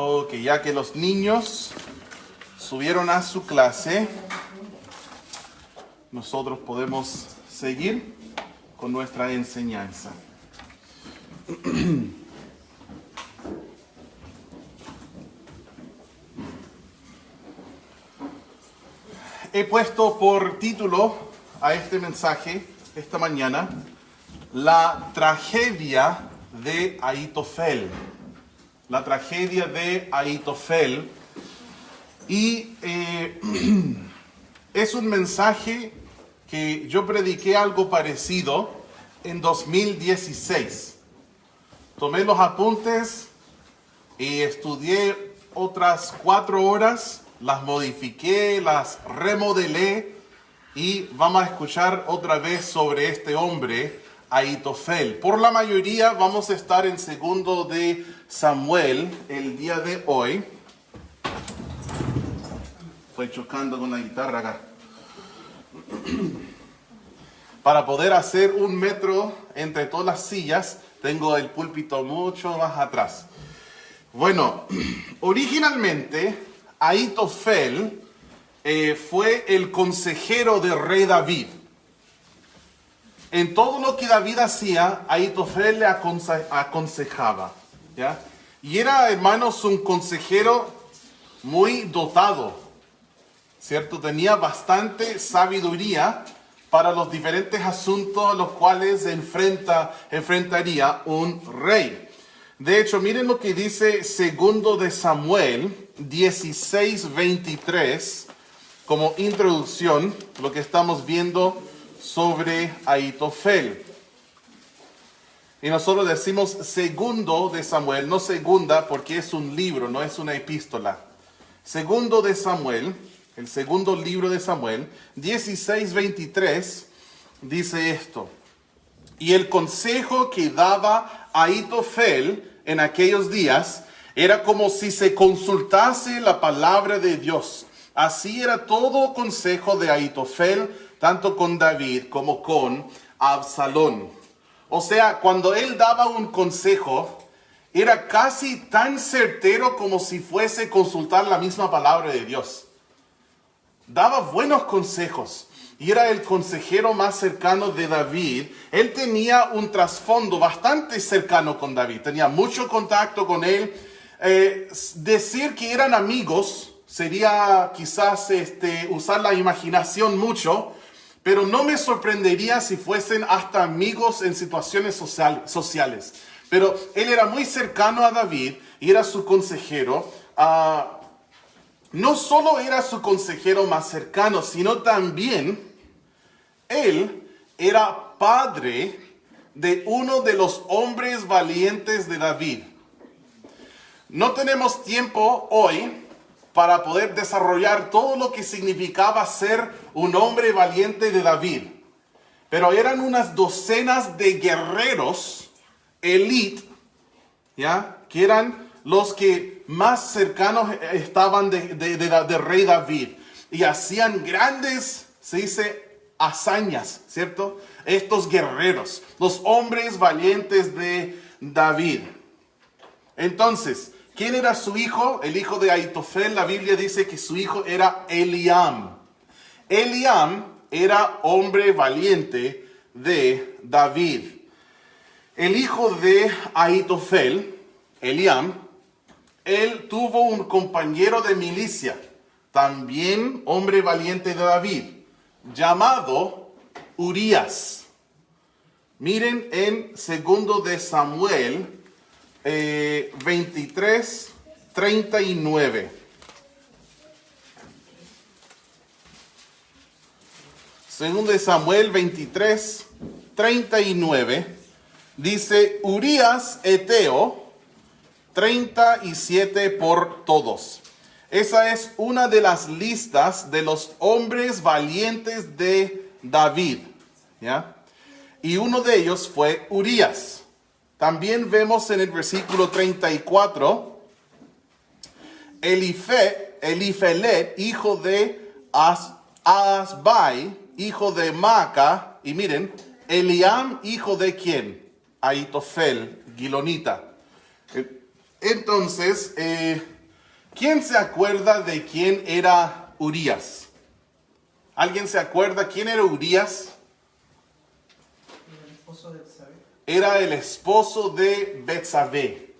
Ok, ya que los niños subieron a su clase, nosotros podemos seguir con nuestra enseñanza. He puesto por título a este mensaje esta mañana la tragedia de Ahitofel. La tragedia de Ahitofel. Y es un mensaje que yo prediqué algo parecido en 2016. Tomé los apuntes y estudié otras 4 horas, las modifiqué, las remodelé y vamos a escuchar otra vez sobre este hombre, Ahitofel. Por la mayoría vamos a estar en 2 de Samuel el día de hoy. Estoy chocando con la guitarra acá. Para poder hacer 1 metro entre todas las sillas, tengo el púlpito mucho más atrás. Bueno, originalmente Ahitofel fue el consejero del rey David. En todo lo que David hacía, Ahitofel le aconsejaba, ¿ya? Y era, hermanos, un consejero muy dotado, ¿cierto? Tenía bastante sabiduría para los diferentes asuntos a los cuales enfrentaría un rey. De hecho, miren lo que dice 2 de Samuel 16:23 como introducción, lo que estamos viendo sobre Ahitofel. Y nosotros decimos 2 de Samuel, no segunda, porque es un libro, no es una epístola. 2 de Samuel, el segundo libro de Samuel, 16:23, dice esto: y el consejo que daba Ahitofel en aquellos días era como si se consultase la palabra de Dios. Así era todo consejo de Ahitofel, tanto con David como con Absalón. O sea, cuando él daba un consejo, era casi tan certero como si fuese consultar la misma palabra de Dios. Daba buenos consejos y era el consejero más cercano de David. Él tenía un trasfondo bastante cercano con David, tenía mucho contacto con él. Decir que eran amigos sería quizás usar la imaginación mucho, pero no me sorprendería si fuesen hasta amigos en situaciones sociales. Pero él era muy cercano a David y era su consejero. No solo era su consejero más cercano, sino también él era padre de uno de los hombres valientes de David. No tenemos tiempo hoy para poder desarrollar todo lo que significaba ser un hombre valiente de David. Pero eran unas docenas de guerreros elite, ¿ya? Que eran los que más cercanos estaban de rey David. Y hacían grandes, se dice, hazañas, ¿cierto? Estos guerreros, los hombres valientes de David. Entonces, ¿quién era su hijo? El hijo de Ahitofel, la Biblia dice que su hijo era Eliam. Eliam era hombre valiente de David. El hijo de Ahitofel, Eliam, él tuvo un compañero de milicia, también hombre valiente de David, llamado Urías. Miren en 2 de Samuel 23:39. 2 de Samuel 23:39 dice: Urías Eteo, 37 por todos. Esa es una de las listas de los hombres valientes de David, ¿ya? Y uno de ellos fue Urías. También vemos en el versículo 34, Elifelet, hijo de Asbai, hijo de Maaca, y miren, Eliam, hijo de ¿quién? Ahitofel, Gilonita. Entonces, ¿quién se acuerda de quién era Urías? ¿Alguien se acuerda quién era Urías? El esposo de Betsabé. Era el esposo de Betsabé.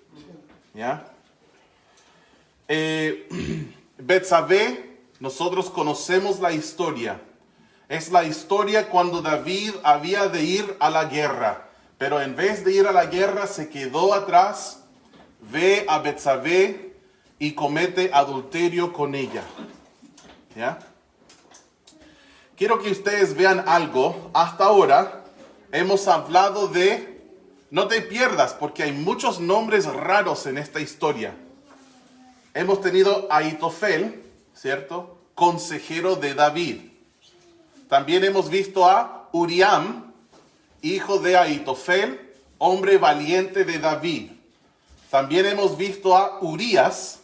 ¿Ya? Betsabé, nosotros conocemos la historia. Es la historia cuando David había de ir a la guerra. Pero en vez de ir a la guerra, se quedó atrás, ve a Betsabé y comete adulterio con ella. ¿Ya? Quiero que ustedes vean algo. Hasta ahora hemos hablado de... No te pierdas, porque hay muchos nombres raros en esta historia. Hemos tenido a Ahitofel, ¿cierto? Consejero de David. También hemos visto a Uriam, hijo de Ahitofel, hombre valiente de David. También hemos visto a Urías,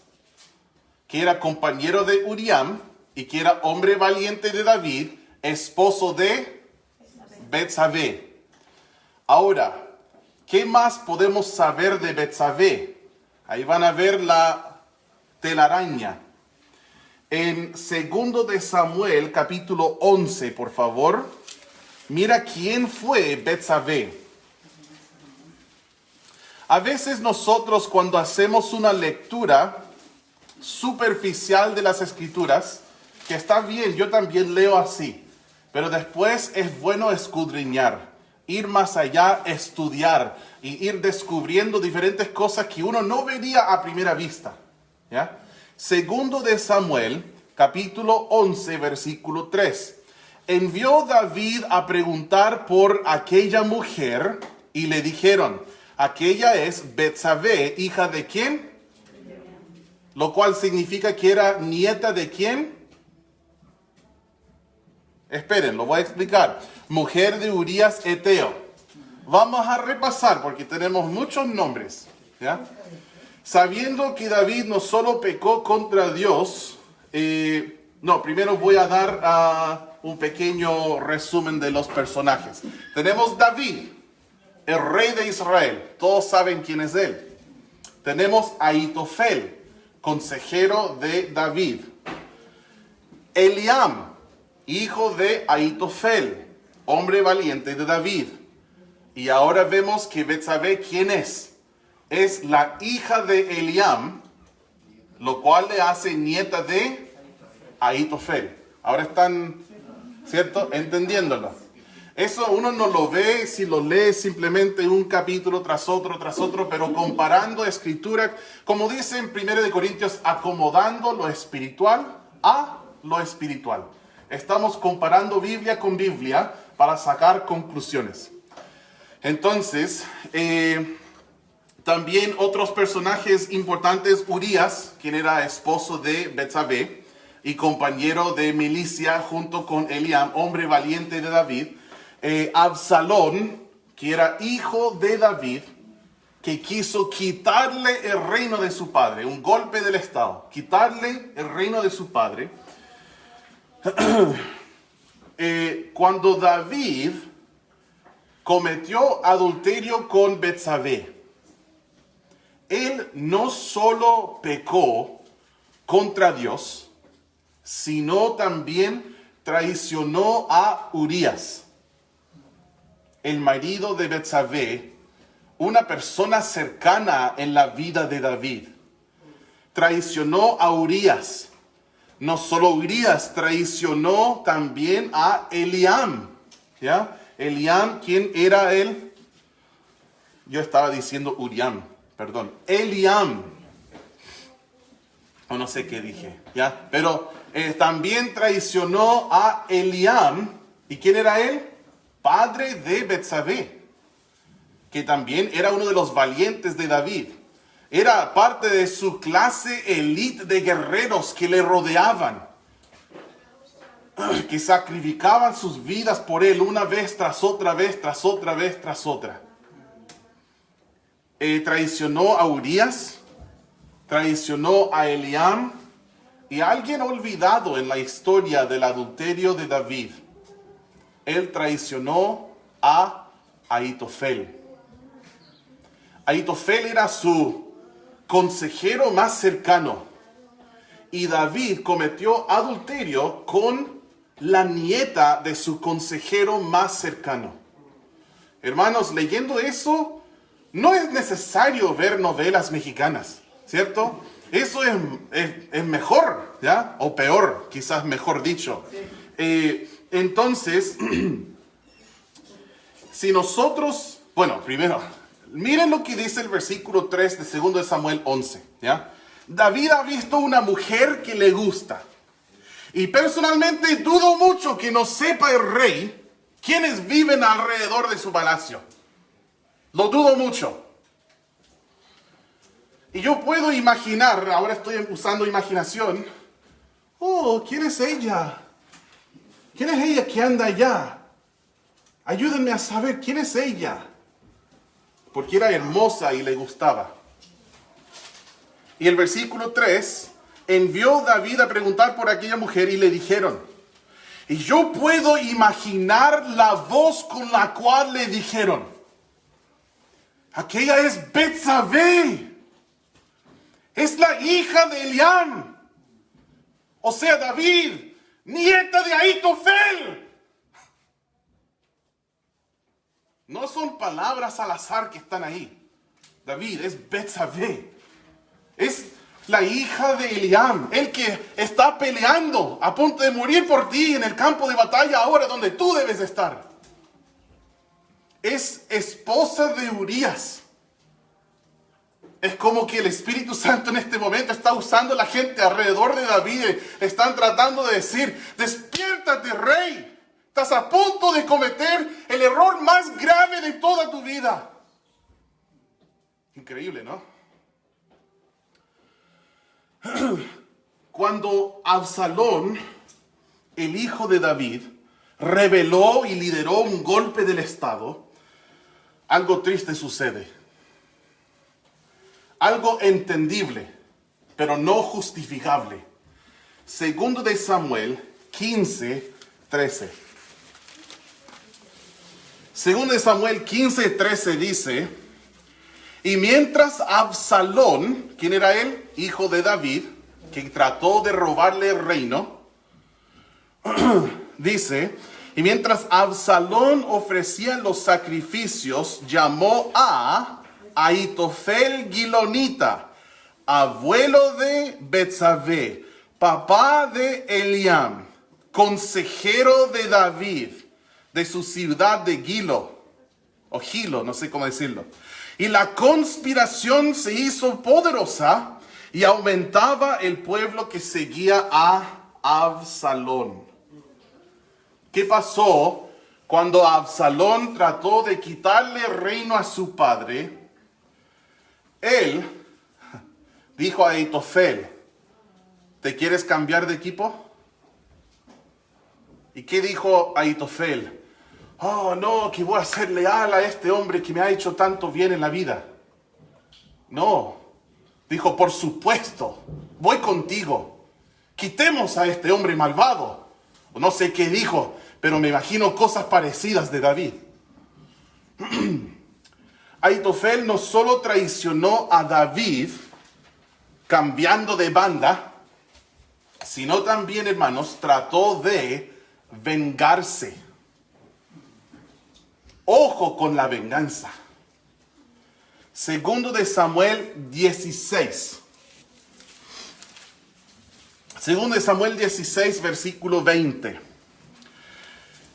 que era compañero de Uriam y que era hombre valiente de David, esposo de Betsabé. Ahora, ¿qué más podemos saber de Betsabé? Ahí van a ver la telaraña. En 2 de Samuel, capítulo 11, por favor, mira quién fue Betsabé. A veces nosotros cuando hacemos una lectura superficial de las Escrituras, que está bien, yo también leo así, pero después es bueno escudriñar, ir más allá, estudiar y ir descubriendo diferentes cosas que uno no vería a primera vista. ¿Ya? 2 de Samuel, capítulo 11, versículo 3. Envió David a preguntar por aquella mujer y le dijeron, aquella es Betsabé, hija de ¿quién? Lo cual significa que era nieta de ¿quién? Esperen, lo voy a explicar. Mujer de Urías Eteo. Vamos a repasar porque tenemos muchos nombres. ¿Ya? Sabiendo que David no solo pecó contra Dios, primero voy a dar un pequeño resumen de los personajes. Tenemos David, el rey de Israel. Todos saben quién es él. Tenemos a Ahitofel, consejero de David. Eliam, hijo de Ahitofel, hombre valiente de David. Y ahora vemos que Betsabé, ¿quién es? Es la hija de Eliam, lo cual le hace nieta de Ahitofel. Ahora están, ¿cierto? Entendiéndolo. Eso uno no lo ve si lo lee simplemente un capítulo tras otro, pero comparando escritura, como dice en 1 Corintios, acomodando lo espiritual a lo espiritual. Estamos comparando Biblia con Biblia para sacar conclusiones. Entonces, también otros personajes importantes, Urías, quien era esposo de Betsabé y compañero de milicia junto con Eliam, hombre valiente de David. Absalón, que era hijo de David, que quiso quitarle el reino de su padre, un golpe del Estado, quitarle el reino de su padre. Cuando David cometió adulterio con Betsabé, él no solo pecó contra Dios, sino también traicionó a Urías, el marido de Betsabé, una persona cercana en la vida de David. Traicionó a Urías. No solo Urías, traicionó también a Eliam. ¿Ya? Eliam, ¿quién era él? Yo estaba diciendo Uriam, perdón. Eliam. O no sé qué dije, ¿ya? Pero también traicionó a Eliam. ¿Y quién era él? Padre de Betsabé, que también era uno de los valientes de David. Era parte de su clase elite de guerreros que le rodeaban, que sacrificaban sus vidas por él una vez tras otra vez, tras otra vez, tras otra. Traicionó a Urías, traicionó a Eliam, y alguien olvidado en la historia del adulterio de David. Él traicionó a Ahitofel. Ahitofel era su consejero más cercano. Y David cometió adulterio con la nieta de su consejero más cercano. Hermanos, leyendo eso, no es necesario ver novelas mexicanas, ¿cierto? Eso es mejor, ¿ya? O peor, quizás mejor dicho. Entonces, si nosotros, bueno, primero, miren lo que dice el versículo 3 de 2 de Samuel 11, ¿ya? David ha visto una mujer que le gusta. Y personalmente dudo mucho que no sepa el rey quiénes viven alrededor de su palacio. Lo dudo mucho. Y yo puedo imaginar, ahora estoy usando imaginación. Oh, ¿quién es ella? ¿Quién es ella que anda allá? Ayúdenme a saber quién es ella. Porque era hermosa y le gustaba. Y el versículo 3, envió David a preguntar por aquella mujer y le dijeron. Y yo puedo imaginar la voz con la cual le dijeron. Aquella es Betsabé. Es la hija de Eliam. O sea, David, nieta de Ahitofel. No son palabras al azar que están ahí. David, es Betsabé. Es la hija de Eliam, el que está peleando a punto de morir por ti en el campo de batalla ahora donde tú debes estar. Es esposa de Urías. Es como que el Espíritu Santo en este momento está usando a la gente alrededor de David. Están tratando de decir, despiértate, rey. Estás a punto de cometer el error más grave de toda tu vida. Increíble, ¿no? Cuando Absalón, el hijo de David, rebeló y lideró un golpe del Estado, algo triste sucede. Algo entendible, pero no justificable. Segundo de Samuel 15, 13. Segundo de Samuel 15, 13 dice, y mientras Absalón, ¿quién era él? Hijo de David, que trató de robarle el reino, dice, y mientras Absalón ofrecía los sacrificios, llamó a Ahitofel Gilonita, abuelo de Betsabé, papá de Eliam, consejero de David, de su ciudad de Gilo, o Gilo, no sé cómo decirlo. Y la conspiración se hizo poderosa y aumentaba el pueblo que seguía a Absalón. ¿Qué pasó cuando Absalón trató de quitarle el reino a su padre? Él dijo a Ahitofel, ¿te quieres cambiar de equipo? ¿Y qué dijo Ahitofel? Oh, no, que voy a ser leal a este hombre que me ha hecho tanto bien en la vida. No, dijo, por supuesto, voy contigo. Quitemos a este hombre malvado. No sé qué dijo, pero me imagino cosas parecidas de David. Ahitofel no solo traicionó a David cambiando de banda, sino también, hermanos, trató de vengarse. Ojo con la venganza. Segundo de Samuel 16. Segundo de Samuel 16, versículo 20.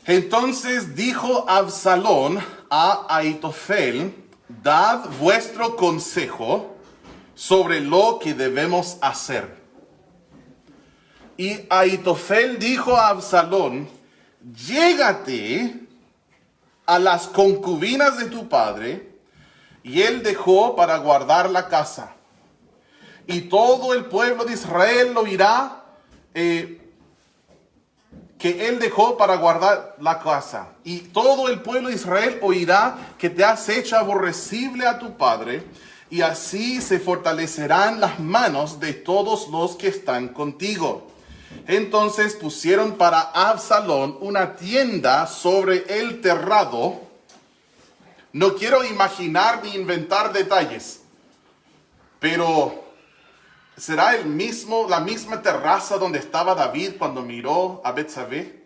Entonces dijo Absalón a Ahitofel, dad vuestro consejo sobre lo que debemos hacer. Y Ahitofel dijo a Absalón, llégate a las concubinas de tu padre, y él dejó para guardar la casa. Y todo el pueblo de Israel lo oirá, que él dejó para guardar la casa. Y todo el pueblo de Israel oirá que te has hecho aborrecible a tu padre, y así se fortalecerán las manos de todos los que están contigo. Entonces pusieron para Absalón una tienda sobre el terrado. No quiero imaginar ni inventar detalles, Pero ¿será la misma terraza donde estaba David cuando miró a Betsabé?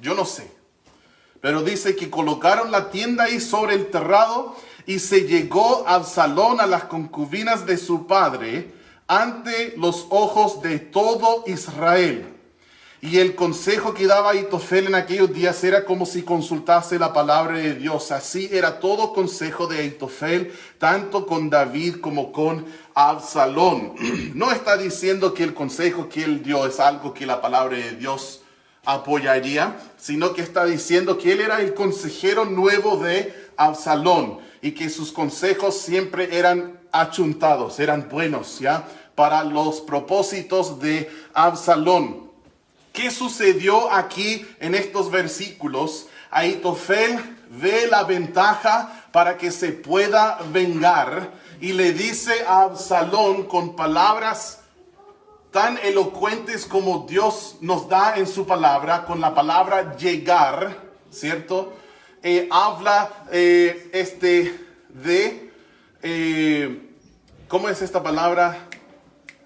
Yo no sé. Pero dice que colocaron la tienda ahí sobre el terrado y se llegó Absalón a las concubinas de su padre ante los ojos de todo Israel. Y el consejo que daba Ahitofel en aquellos días era como si consultase la palabra de Dios. Así era todo consejo de Ahitofel, tanto con David como con Absalón. No está diciendo que el consejo que él dio es algo que la palabra de Dios apoyaría, sino que está diciendo que él era el consejero nuevo de Absalón y que sus consejos siempre eran achuntados, eran buenos, ¿ya? Para los propósitos de Absalón. ¿Qué sucedió aquí en estos versículos? Ahitofel ve la ventaja para que se pueda vengar y le dice a Absalón con palabras tan elocuentes como Dios nos da en su palabra, con la palabra llegar, ¿cierto? Habla ¿cómo es esta palabra?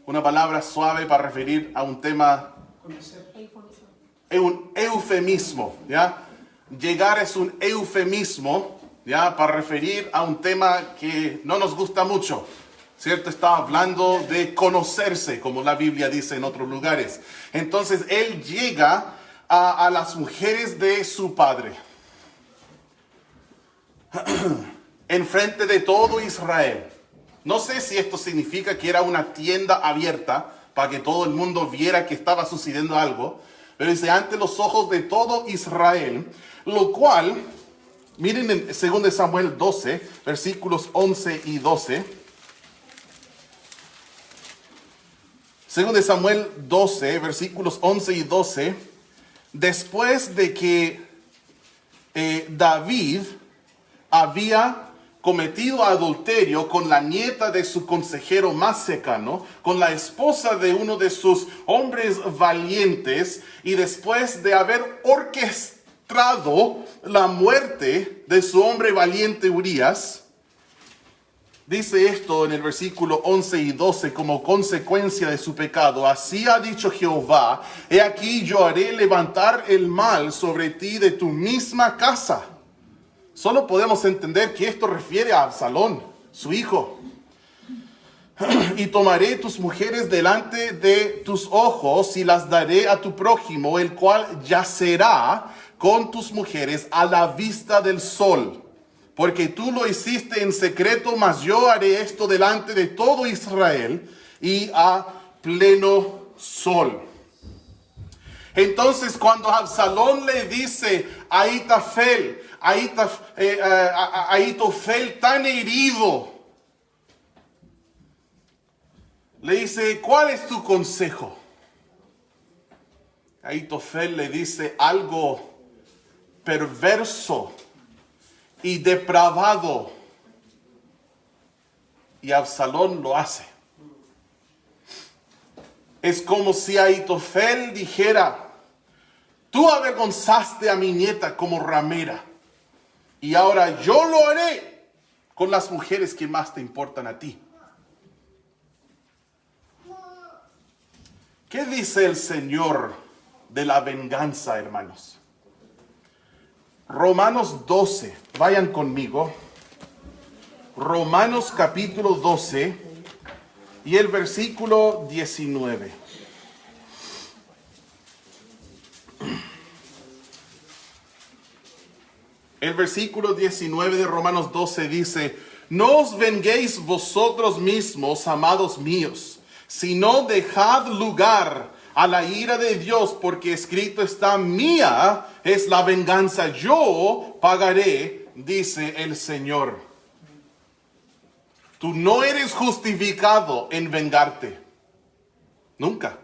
Una palabra suave para referir a un tema. Conocer. Un eufemismo, ¿ya? Llegar es un eufemismo, ¿ya? Para referir a un tema que no nos gusta mucho, ¿cierto? Está hablando de conocerse, como la Biblia dice en otros lugares. Entonces, él llega a las mujeres de su padre, en frente de todo Israel. No sé si esto significa que era una tienda abierta para que todo el mundo viera que estaba sucediendo algo, pero dice ante los ojos de todo Israel, lo cual, miren en 2 Samuel 12, versículos 11 y 12. 2 Samuel 12, versículos 11 y 12, después de que David había cometido adulterio con la nieta de su consejero más cercano, con la esposa de uno de sus hombres valientes, y después de haber orquestado la muerte de su hombre valiente Urías, dice esto en el versículo 11 y 12 como consecuencia de su pecado: así ha dicho Jehová, he aquí yo haré levantar el mal sobre ti de tu misma casa. Solo podemos entender que esto refiere a Absalón, su hijo. Y tomaré tus mujeres delante de tus ojos y las daré a tu prójimo, el cual yacerá con tus mujeres a la vista del sol. Porque tú lo hiciste en secreto, mas yo haré esto delante de todo Israel y a pleno sol. Entonces, cuando Absalón le dice a Ahitofel tan herido, le dice: ¿cuál es tu consejo? Ahitofel le dice algo perverso y depravado, y Absalón lo hace. Es como si Ahitofel dijera: tú avergonzaste a mi nieta como ramera, y ahora yo lo haré con las mujeres que más te importan a ti. ¿Qué dice el Señor de la venganza, hermanos? Romanos 12, vayan conmigo. Romanos capítulo 12 y el versículo 19. El versículo 19 de Romanos 12 dice: no os venguéis vosotros mismos, amados míos, sino dejad lugar a la ira de Dios, porque escrito está: mía es la venganza, yo pagaré, dice el Señor. Tú no eres justificado en vengarte. Nunca.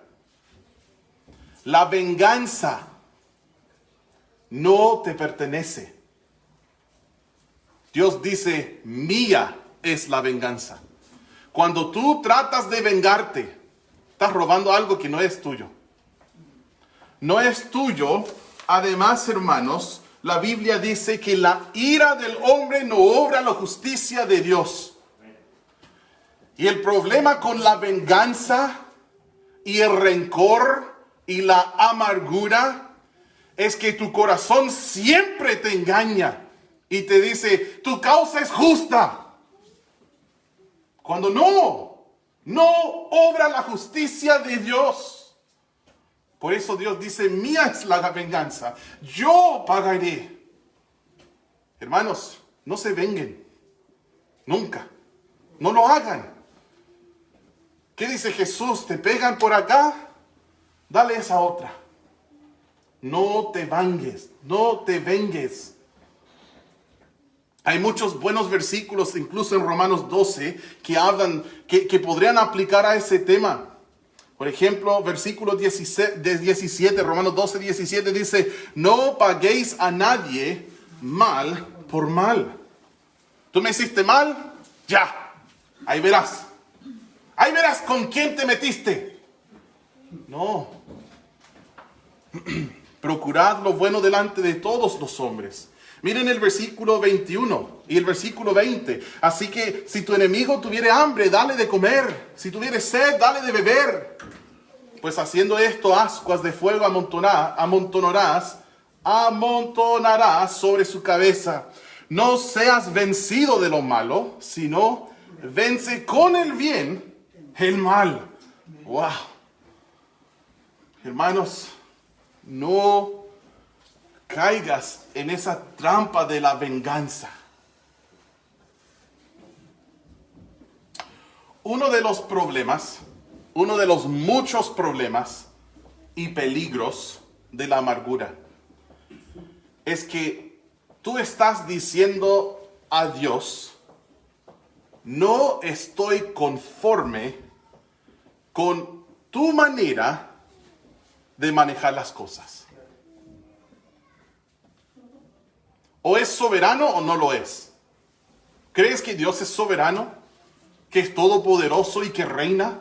La venganza no te pertenece. Dios dice: mía es la venganza. Cuando tú tratas de vengarte, estás robando algo que no es tuyo. No es tuyo. Además, hermanos, la Biblia dice que la ira del hombre no obra la justicia de Dios. Y el problema con la venganza y el rencor y la amargura es que tu corazón siempre te engaña y te dice, tu causa es justa. Cuando no obra la justicia de Dios. Por eso Dios dice, mía es la venganza, yo pagaré. Hermanos, no se venguen, nunca, no lo hagan. ¿Qué dice Jesús? ¿Te pegan por acá? Dale esa otra. No te vengues, no te vengues. Hay muchos buenos versículos, incluso en Romanos 12, que hablan, que podrían aplicar a ese tema. Por ejemplo, versículo 17, Romanos 12, 17 dice, no paguéis a nadie mal por mal. ¿Tú me hiciste mal? Ya, ahí verás. Ahí verás con quién te metiste. No. Procurad lo bueno delante de todos los hombres. Miren el versículo 21 y el versículo 20. Así que si tu enemigo tuviere hambre, dale de comer. Si tuviere sed, dale de beber. Pues haciendo esto, ascuas de fuego amontonarás sobre su cabeza. No seas vencido de lo malo, sino vence con el bien el mal. Wow. Hermanos, no caigas en esa trampa de la venganza. Uno de los problemas, uno de los muchos problemas y peligros de la amargura es que tú estás diciendo a Dios, no estoy conforme con tu manera de manejar las cosas. ¿O es soberano o no lo es? ¿Crees que Dios es soberano? ¿Que es todopoderoso y que reina?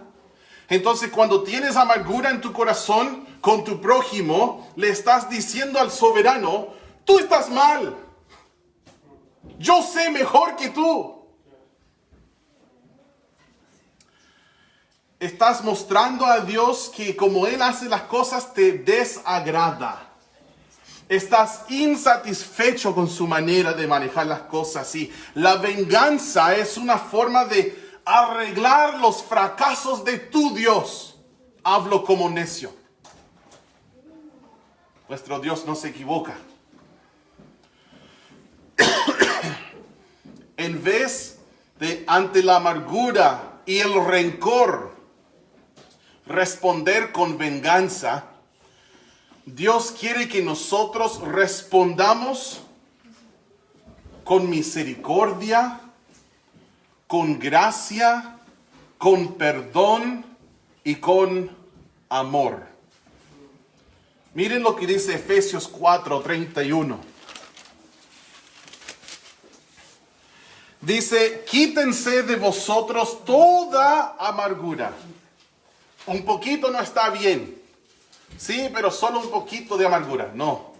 Entonces, cuando tienes amargura en tu corazón con tu prójimo, le estás diciendo al soberano, tú estás mal. Yo sé mejor que tú. Estás mostrando a Dios que como Él hace las cosas te desagrada. Estás insatisfecho con su manera de manejar las cosas. Y la venganza es una forma de arreglar los fracasos de tu Dios. Hablo como necio. Nuestro Dios no se equivoca. En vez de ante la amargura y el rencor responder con venganza, Dios quiere que nosotros respondamos con misericordia, con gracia, con perdón y con amor. Miren lo que dice Efesios 4:31. Dice, quítense de vosotros toda amargura. Un poquito no está bien. Sí, pero solo un poquito de amargura. No.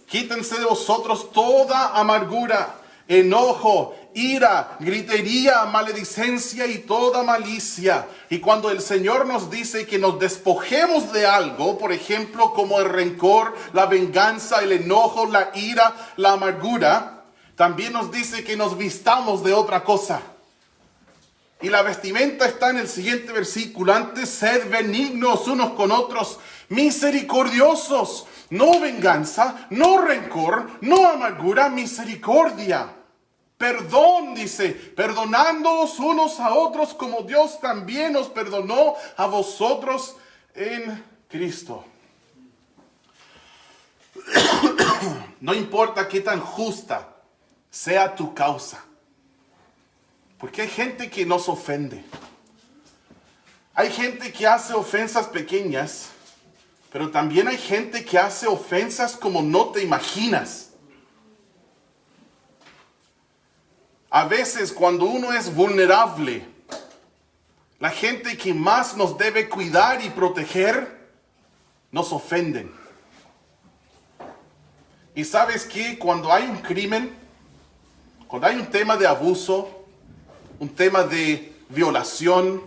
Quítense de vosotros toda amargura, enojo, ira, gritería, maledicencia y toda malicia. Y cuando el Señor nos dice que nos despojemos de algo, por ejemplo, como el rencor, la venganza, el enojo, la ira, la amargura, también nos dice que nos vistamos de otra cosa. Y la vestimenta está en el siguiente versículo. Antes, sed benignos unos con otros, misericordiosos. No venganza, no rencor, no amargura, misericordia. Perdón, dice, perdonándoos unos a otros como Dios también os perdonó a vosotros en Cristo. No importa qué tan justa sea tu causa. Porque hay gente que nos ofende. Hay gente que hace ofensas pequeñas, pero también hay gente que hace ofensas como no te imaginas. A veces cuando uno es vulnerable, la gente que más nos debe cuidar y proteger, nos ofenden. Y sabes que cuando hay un crimen, cuando hay un tema de abuso, un tema de violación,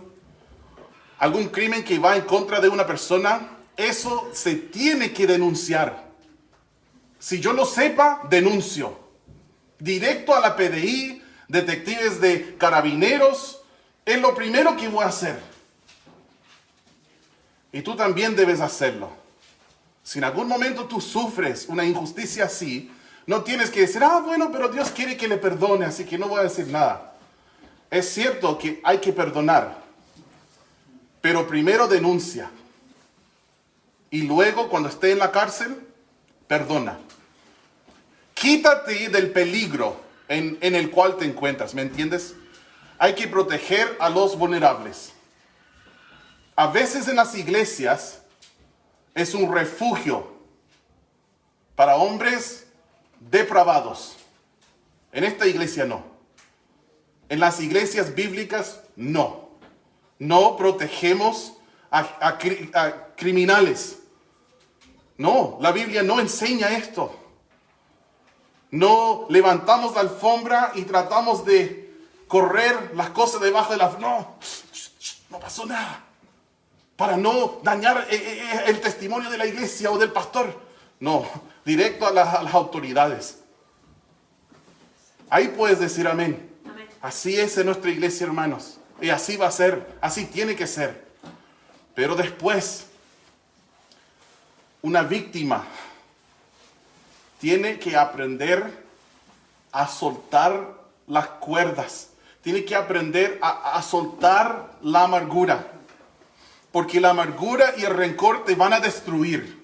algún crimen que va en contra de una persona, eso se tiene que denunciar. Si yo lo sepa, denuncio. Directo a la PDI, detectives de carabineros, es lo primero que voy a hacer. Y tú también debes hacerlo. Si en algún momento tú sufres una injusticia así, no tienes que decir, bueno, pero Dios quiere que le perdone, así que no voy a decir nada. Es cierto que hay que perdonar, pero primero denuncia. Y luego, cuando esté en la cárcel, perdona. Quítate del peligro en el cual te encuentras, ¿me entiendes? Hay que proteger a los vulnerables. A veces en las iglesias es un refugio para hombres depravados. En esta iglesia no. En las iglesias bíblicas no. No protegemos a criminales. No, la Biblia no enseña esto. No levantamos la alfombra y tratamos de correr las cosas debajo de la... No pasó nada. Para no dañar el testimonio de la iglesia o del pastor. No, directo a las autoridades. Ahí puedes decir amén. Amén. Así es en nuestra iglesia, hermanos. Y así va a ser, así tiene que ser. Pero después, una víctima tiene que aprender a soltar las cuerdas. Tiene que aprender a soltar la amargura. Porque la amargura y el rencor te van a destruir.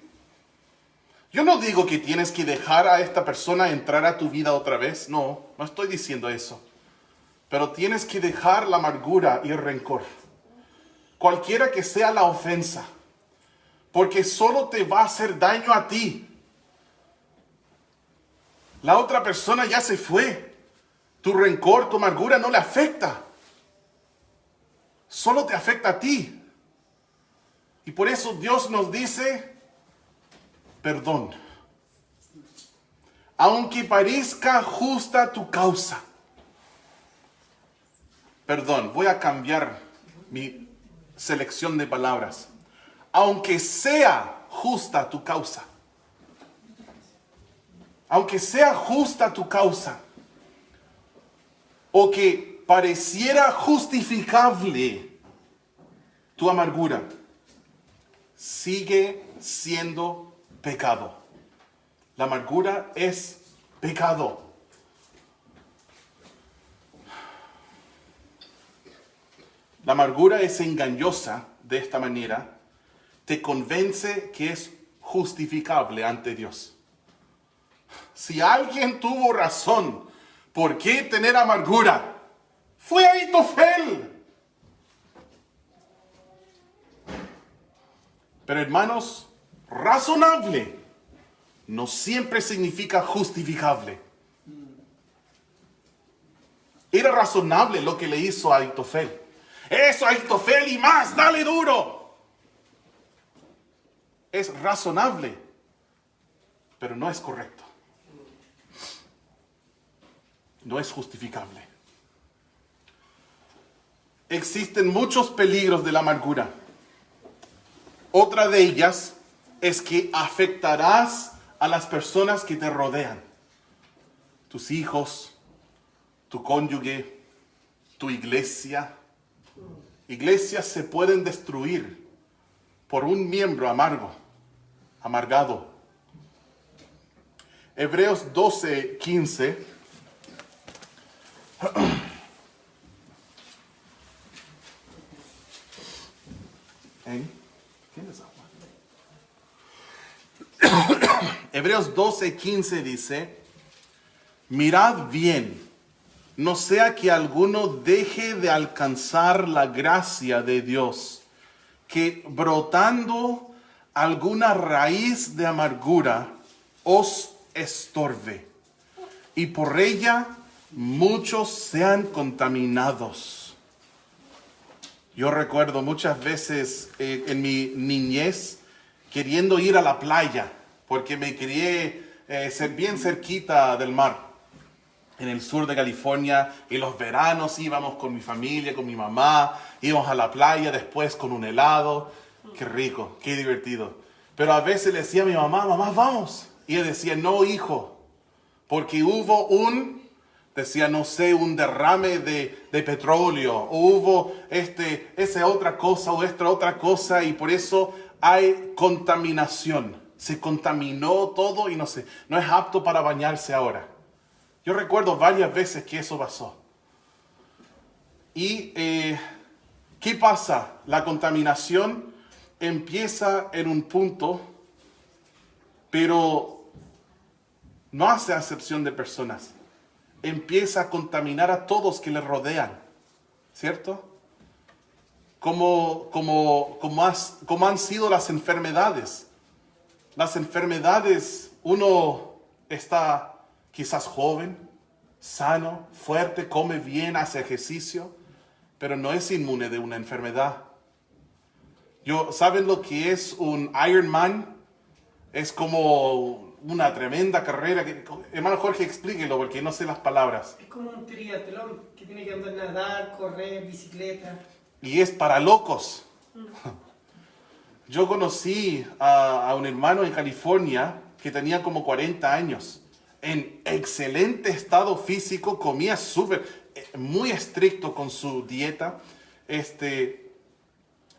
Yo no digo que tienes que dejar a esta persona entrar a tu vida otra vez. No estoy diciendo eso. Pero tienes que dejar la amargura y el rencor. Cualquiera que sea la ofensa. Porque solo te va a hacer daño a ti. La otra persona ya se fue. Tu rencor, tu amargura no le afecta. Solo te afecta a ti. Y por eso Dios nos dice, perdón. Aunque parezca justa tu causa. Perdón, voy a cambiar mi selección de palabras. Aunque sea justa tu causa. Aunque sea justa tu causa. O que pareciera justificable tu amargura. Sigue siendo pecado. La amargura es pecado. La amargura es engañosa de esta manera. Te convence que es justificable ante Dios. Si alguien tuvo razón, ¿por qué tener amargura? Fue Ahitofel. Pero hermanos, razonable no siempre significa justificable. Era razonable lo que le hizo a Ahitofel. Eso, Ahitofel, y más, dale duro. Es razonable, pero no es correcto. No es justificable. Existen muchos peligros de la amargura. Otra de ellas es que afectarás a las personas que te rodean. Tus hijos, tu cónyuge, tu iglesia. Iglesias se pueden destruir por un miembro amargado. Hebreos 12:15. Hebreos 12:15 dice, mirad bien, no sea que alguno deje de alcanzar la gracia de Dios, que brotando alguna raíz de amargura os estorbe, y por ella muchos sean contaminados. Yo recuerdo muchas veces en mi niñez queriendo ir a la playa, porque me crié ser bien cerquita del mar. en el sur de California, y los veranos íbamos con mi familia, con mi mamá, íbamos a la playa después con un helado. Qué rico, qué divertido. Pero a veces le decía a mi mamá, mamá, vamos. Y ella decía, no, hijo, porque hubo decía, no sé, un derrame de petróleo, o hubo esa otra cosa o esta otra cosa, y por eso hay contaminación. Se contaminó todo y no sé, no es apto para bañarse ahora. Yo recuerdo varias veces que eso pasó. ¿Y qué pasa? La contaminación empieza en un punto, pero no hace acepción de personas. Empieza a contaminar a todos que le rodean, ¿cierto? Como han sido las enfermedades. Las enfermedades, uno está quizás joven, sano, fuerte, come bien, hace ejercicio, pero no es inmune de una enfermedad. ¿Saben lo que es un Ironman? Es como una tremenda carrera. Hermano Jorge, explíquelo porque no sé las palabras. Es como un triatlón que tiene que andar nadar, correr, bicicleta. Y es para locos. Yo conocí a un hermano en California que tenía como 40 años. En excelente estado físico, comía muy estricto con su dieta.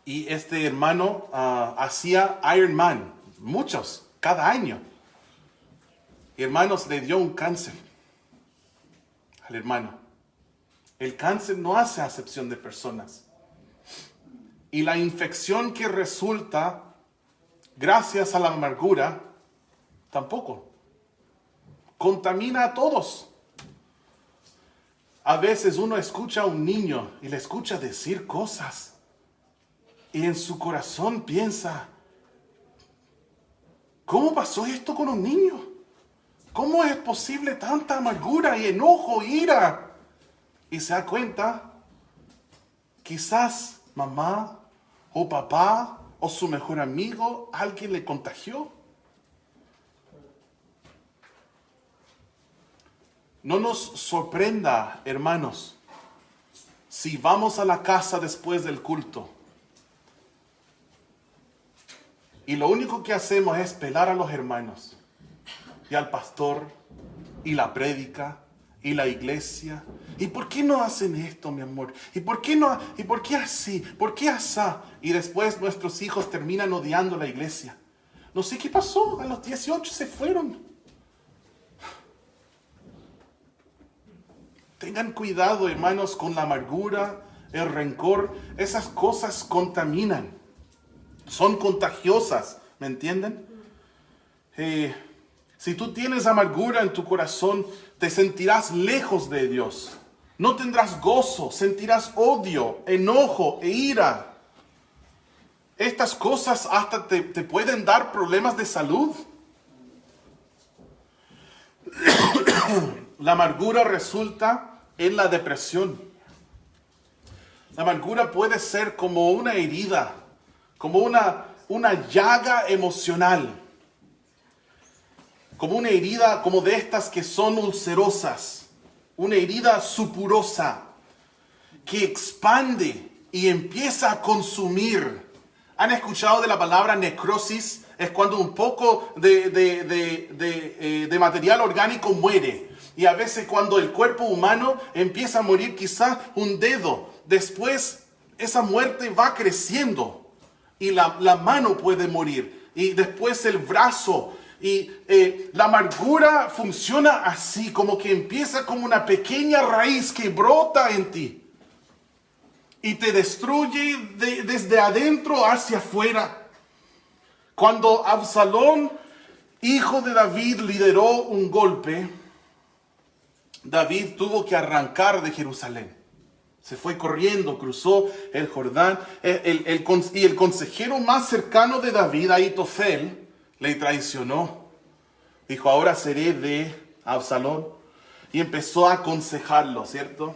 Y este hermano hacía Ironman, muchos, cada año. Y hermanos, le dio un cáncer al hermano. El cáncer no hace acepción de personas. Y la infección que resulta gracias a la amargura, tampoco. Contamina a todos. A veces uno escucha a un niño y le escucha decir cosas. Y en su corazón piensa, ¿cómo pasó esto con un niño? ¿Cómo es posible tanta amargura y enojo, ira? Y se da cuenta, quizás mamá o papá o su mejor amigo, alguien le contagió. No nos sorprenda, hermanos, si vamos a la casa después del culto y lo único que hacemos es pelar a los hermanos y al pastor y la prédica y la iglesia. ¿Y por qué no hacen esto, mi amor? ¿Y por qué no? ¿Y por qué así? ¿Por qué asá? Y después nuestros hijos terminan odiando la iglesia. No sé qué pasó, a los 18 se fueron. Tengan cuidado, hermanos, con la amargura, el rencor. Esas cosas contaminan. Son contagiosas, ¿me entienden? Si tú tienes amargura en tu corazón, te sentirás lejos de Dios. No tendrás gozo, sentirás odio, enojo e ira. Estas cosas hasta te pueden dar problemas de salud. La amargura resulta en la depresión. La amargura puede ser como una herida, como una llaga emocional, como una herida como de estas que son ulcerosas, una herida supurosa que expande y empieza a consumir. ¿Han escuchado de la palabra necrosis? Es cuando un poco de material orgánico muere. Y a veces cuando el cuerpo humano empieza a morir quizá un dedo, después esa muerte va creciendo y la mano puede morir y después el brazo. Y la amargura funciona así, como que empieza como una pequeña raíz que brota en ti y te destruye desde adentro hacia afuera. Cuando Absalón, hijo de David, lideró un golpe, David tuvo que arrancar de Jerusalén. Se fue corriendo, cruzó el Jordán. Y el consejero más cercano de David, Ahitofel, le traicionó. Dijo, ahora seré de Absalón. Y empezó a aconsejarlo, ¿cierto?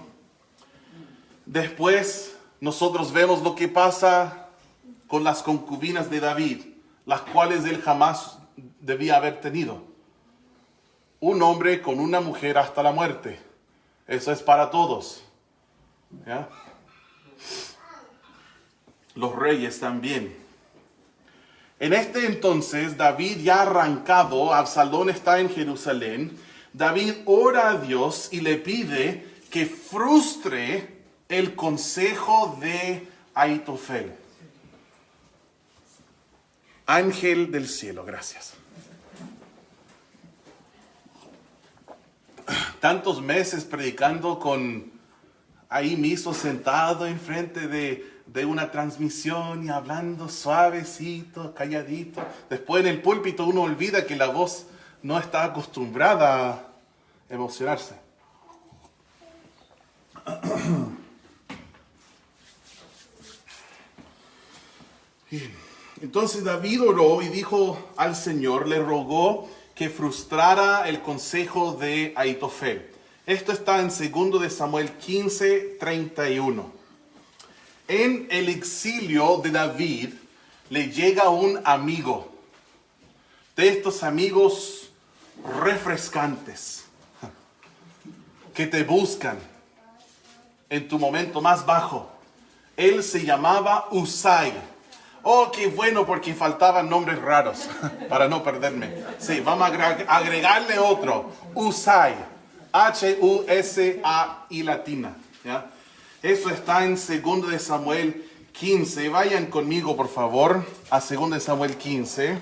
Después nosotros vemos lo que pasa con las concubinas de David, las cuales él jamás debía haber tenido. Un hombre con una mujer hasta la muerte. Eso es para todos. ¿Ya? Los reyes también. En este entonces, David ya arrancado, Absalón está en Jerusalén. David ora a Dios y le pide que frustre el consejo de Ahitofel. Ángel del cielo, gracias. Tantos meses predicando ahí mismo sentado enfrente de una transmisión y hablando suavecito, calladito. Después en el púlpito uno olvida que la voz no está acostumbrada a emocionarse. Entonces David oró y dijo al Señor, le rogó que frustrara el consejo de Ahitofel. Esto está en 2 de Samuel 15, 31. En el exilio de David le llega un amigo, de estos amigos refrescantes, que te buscan en tu momento más bajo. Él se llamaba Usai. Oh, qué bueno, porque faltaban nombres raros para no perderme. Sí, vamos a agregarle otro. Usai. H-U-S-A-I latina. ¿Ya? Eso está en 2 de Samuel 15. Vayan conmigo, por favor, a 2 de Samuel 15.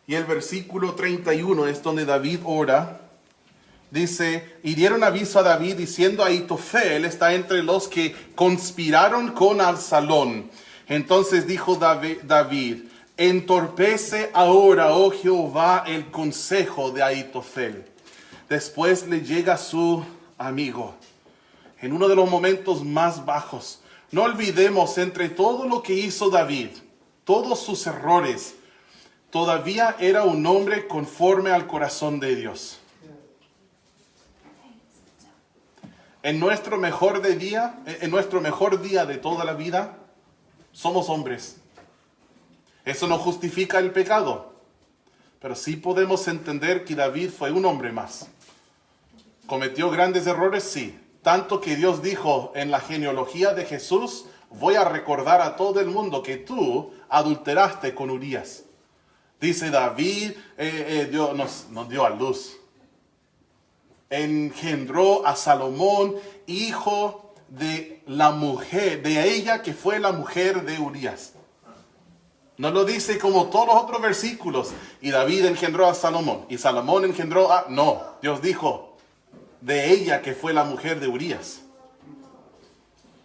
Y el versículo 31 es donde David ora. Dice, y dieron aviso a David diciendo, Ahitofel está entre los que conspiraron con Absalón. Entonces dijo David, entorpece ahora, oh Jehová, el consejo de Ahitofel. Después le llega su amigo, en uno de los momentos más bajos. No olvidemos, entre todo lo que hizo David, todos sus errores, todavía era un hombre conforme al corazón de Dios. En nuestro mejor día de toda la vida, somos hombres. Eso no justifica el pecado, pero sí podemos entender que David fue un hombre más. ¿Cometió grandes errores? Sí. Tanto que Dios dijo en la genealogía de Jesús, voy a recordar a todo el mundo que tú adulteraste con Urías. Dice David, Dios nos dio a luz. Engendró a Salomón, hijo de la mujer, de ella que fue la mujer de Urías. No lo dice como todos los otros versículos. Y David engendró a Salomón. Y Salomón engendró a... No, Dios dijo, de ella que fue la mujer de Urías.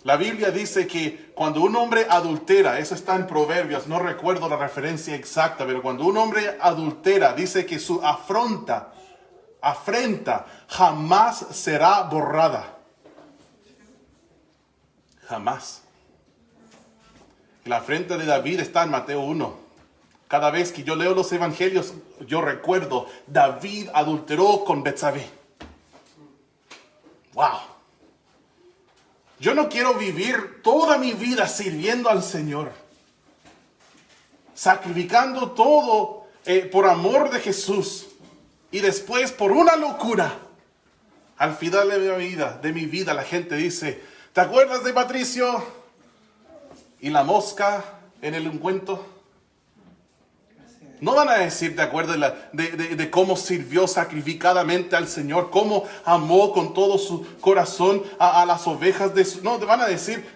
La Biblia dice que cuando un hombre adultera, eso está en Proverbios, no recuerdo la referencia exacta, pero cuando un hombre adultera, dice que su afrenta jamás será borrada. Jamás. La afrenta de David está en Mateo 1. Cada vez que yo leo los evangelios, yo recuerdo, David adulteró con Betsabé. Wow. Yo no quiero vivir toda mi vida sirviendo al Señor, sacrificando todo por amor de Jesús. Y después, por una locura, al final de mi vida, la gente dice, ¿te acuerdas de Patricio? Y la mosca en el ungüento. No van a decir, ¿te acuerdas de cómo sirvió sacrificadamente al Señor? Cómo amó con todo su corazón a las ovejas de su... No, te van a decir,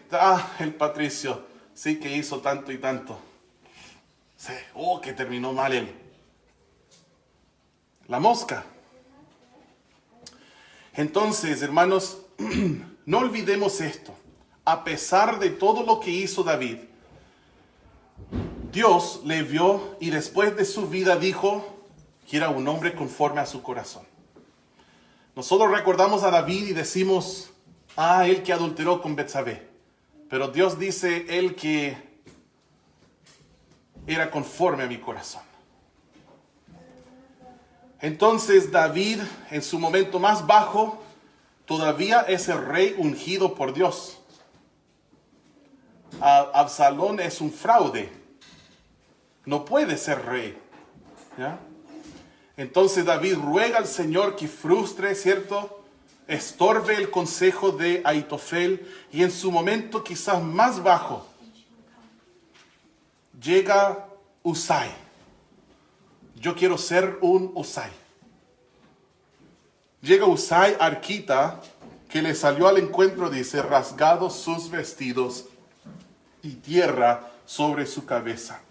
el Patricio, sí que hizo tanto y tanto. Sí, que terminó mal él. La mosca. Entonces, hermanos, no olvidemos esto. A pesar de todo lo que hizo David, Dios le vio y después de su vida dijo que era un hombre conforme a su corazón. Nosotros recordamos a David y decimos, él que adulteró con Betsabé. Pero Dios dice, él que era conforme a mi corazón. Entonces David, en su momento más bajo, todavía es el rey ungido por Dios. Absalón es un fraude. no puede ser rey. ¿Ya? Entonces David ruega al Señor que frustre, ¿cierto? Estorbe el consejo de Ahitofel, y en su momento quizás más bajo llega Husai. Yo quiero ser un Husai. Llega Husai arquita, que le salió al encuentro, dice, rasgados sus vestidos y tierra sobre su cabeza.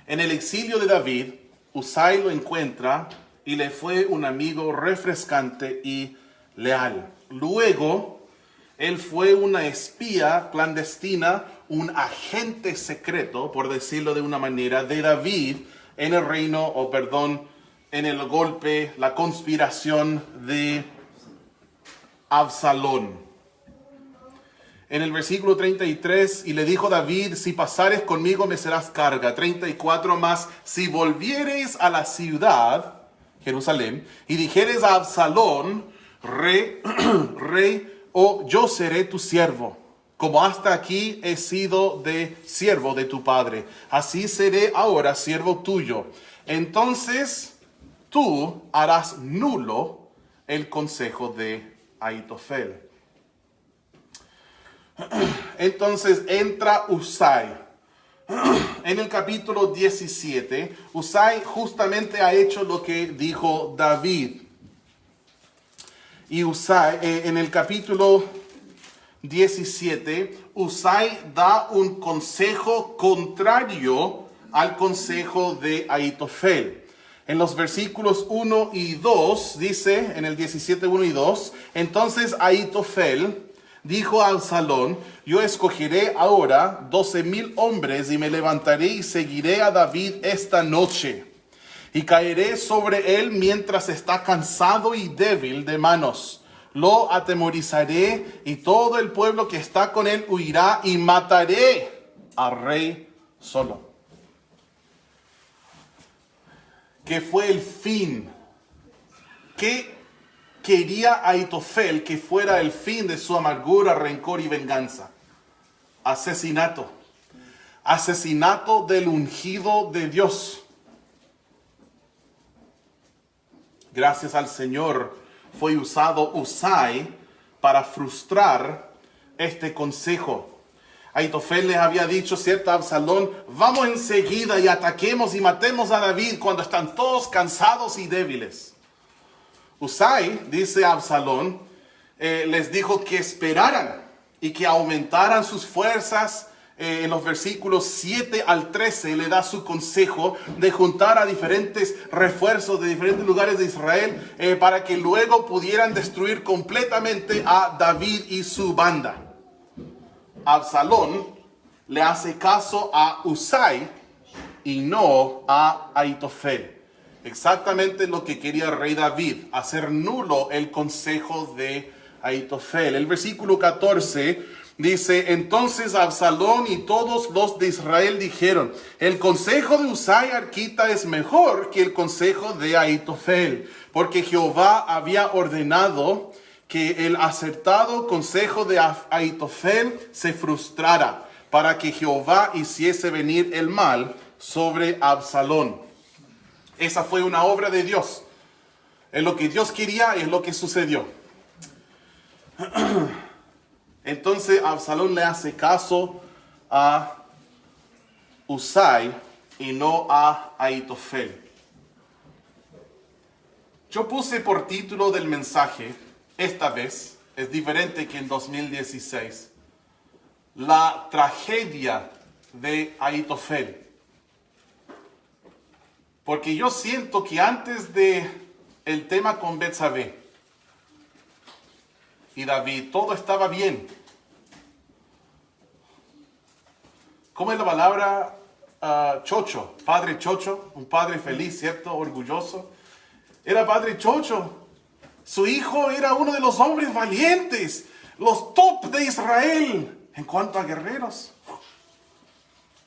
En el exilio de David, Husai lo encuentra y le fue un amigo refrescante y leal. Luego, él fue una espía clandestina, un agente secreto, por decirlo de una manera, de David en el reino, en el golpe, la conspiración de Absalón. En el versículo 33, y le dijo David, si pasares conmigo me serás carga. 34 más, si volviereis a la ciudad, Jerusalén, y dijeres a Absalón, rey, o yo seré tu siervo, como hasta aquí he sido de siervo de tu padre, así seré ahora siervo tuyo. Entonces tú harás nulo el consejo de Ahitofel. Entonces entra Husai. En el capítulo 17, Husai justamente ha hecho lo que dijo David. Y Husai, en el capítulo 17, Husai da un consejo contrario al consejo de Ahitofel. En los versículos 1 y 2, dice, en el 17, 1 y 2, entonces Ahitofel dijo a Absalón, yo escogeré ahora 12,000 hombres y me levantaré y seguiré a David esta noche. Y caeré sobre él mientras está cansado y débil de manos. Lo atemorizaré y todo el pueblo que está con él huirá y mataré al rey solo. ¿Qué fue el fin? ¿Qué quería Ahitofel que fuera el fin de su amargura, rencor y venganza? Asesinato. Asesinato del ungido de Dios. Gracias al Señor fue usado Husai para frustrar este consejo. Ahitofel les había dicho, ¿cierto? A Absalón, vamos enseguida y ataquemos y matemos a David cuando están todos cansados y débiles. Husai, dice Absalón, les dijo que esperaran y que aumentaran sus fuerzas. En los versículos 7 al 13 le da su consejo de juntar a diferentes refuerzos de diferentes lugares de Israel para que luego pudieran destruir completamente a David y su banda. Absalón le hace caso a Husai y no a Ahitofel. Exactamente lo que quería el rey David, hacer nulo el consejo de Ahitofel. El versículo 14 dice, entonces Absalón y todos los de Israel dijeron, el consejo de Husai arquita es mejor que el consejo de Ahitofel, porque Jehová había ordenado que el acertado consejo de Ahitofel se frustrara, para que Jehová hiciese venir el mal sobre Absalón. Esa fue una obra de Dios. Es lo que Dios quería, es lo que sucedió. Entonces Absalón le hace caso a Husai y no a Ahitofel. Yo puse por título del mensaje, esta vez, es diferente que en 2016, la tragedia de Ahitofel. Porque yo siento que antes de el tema con Betsabé y David, todo estaba bien. ¿Cómo es la palabra? Chocho, padre chocho, un padre feliz, ¿cierto? Orgulloso. Era padre chocho. Su hijo era uno de los hombres valientes, los top de Israel en cuanto a guerreros.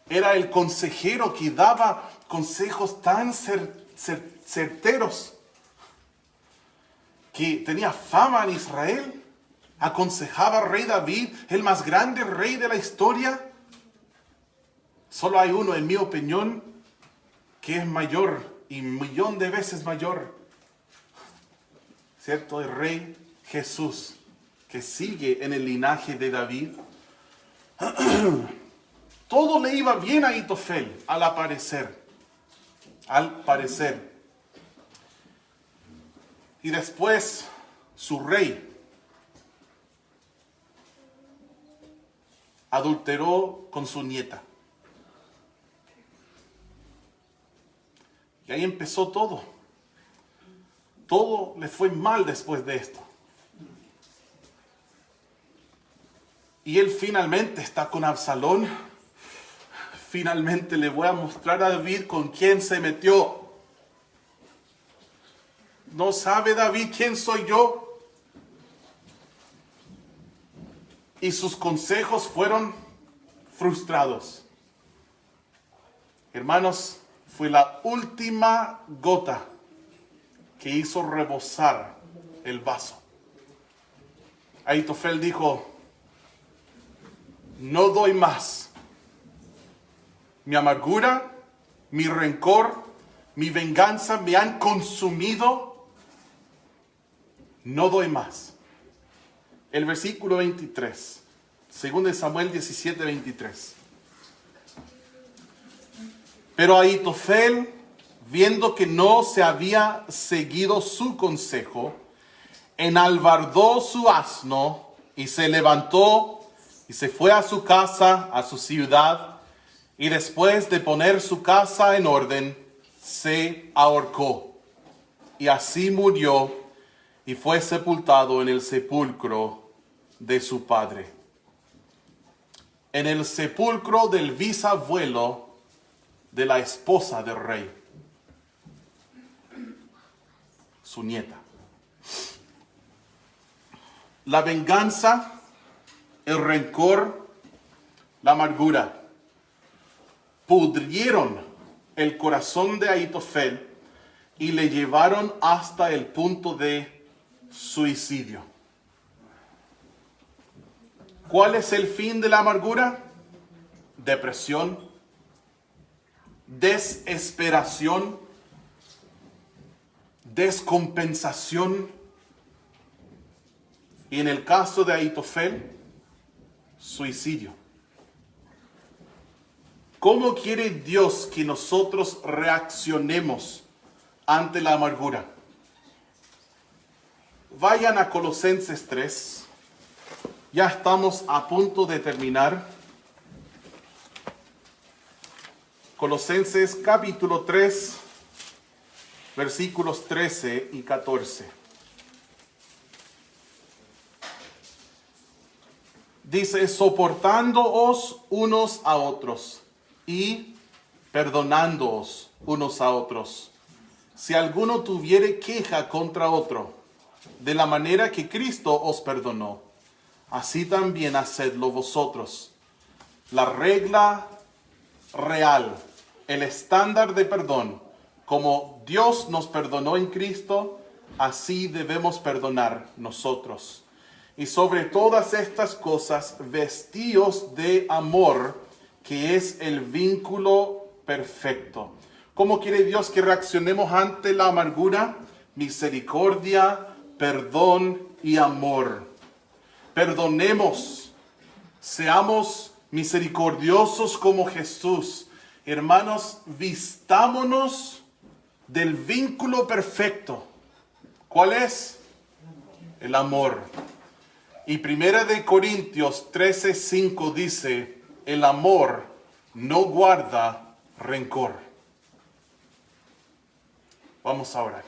Era el consejero que daba consejos tan certeros, que tenía fama en Israel. Aconsejaba al rey David, el más grande rey de la historia. Solo hay uno, en mi opinión, que es mayor y 1,000,000 de veces mayor. ¿Cierto? El Rey Jesús, que sigue en el linaje de David. Todo le iba bien a Ahitofel, al parecer. Y después, su rey adulteró con su nieta. Y ahí empezó todo. Todo le fue mal después de esto. Y él finalmente está con Absalón. Finalmente le voy a mostrar a David con quién se metió. ¿No sabe David quién soy yo? Y sus consejos fueron frustrados. Hermanos, fue la última gota que hizo rebosar el vaso. Ahitofel dijo: no doy más. Mi amargura, mi rencor, mi venganza me han consumido. No doy más. El versículo 23, 2 Samuel 17, 23. Pero Ahitofel, viendo que no se había seguido su consejo, enalbardó su asno y se levantó y se fue a su casa, a su ciudad, y después de poner su casa en orden, se ahorcó. Y así murió y fue sepultado en el sepulcro de su padre. En el sepulcro del bisabuelo de la esposa del rey, su nieta. La venganza, el rencor, la amargura pudrieron el corazón de Ahitofel y le llevaron hasta el punto de suicidio. ¿Cuál es el fin de la amargura? Depresión, desesperación, descompensación. Y en el caso de Ahitofel, suicidio. ¿Cómo quiere Dios que nosotros reaccionemos ante la amargura? Vayan a Colosenses 3. Ya estamos a punto de terminar. Colosenses capítulo 3, versículos 13 y 14. Dice: soportándoos unos a otros y perdonándoos unos a otros, si alguno tuviere queja contra otro, de la manera que Cristo os perdonó, así también hacedlo vosotros. La regla real, el estándar de perdón, como Dios nos perdonó en Cristo, así debemos perdonar nosotros. Y sobre todas estas cosas, vestíos de amor, que es el vínculo perfecto. ¿Cómo quiere Dios que reaccionemos ante la amargura? Misericordia, perdón y amor. Perdonemos, seamos misericordiosos como Jesús. Hermanos, vistámonos del vínculo perfecto. ¿Cuál es? El amor. Y 1 Corintios 13:5 dice: el amor no guarda rencor. Vamos a orar.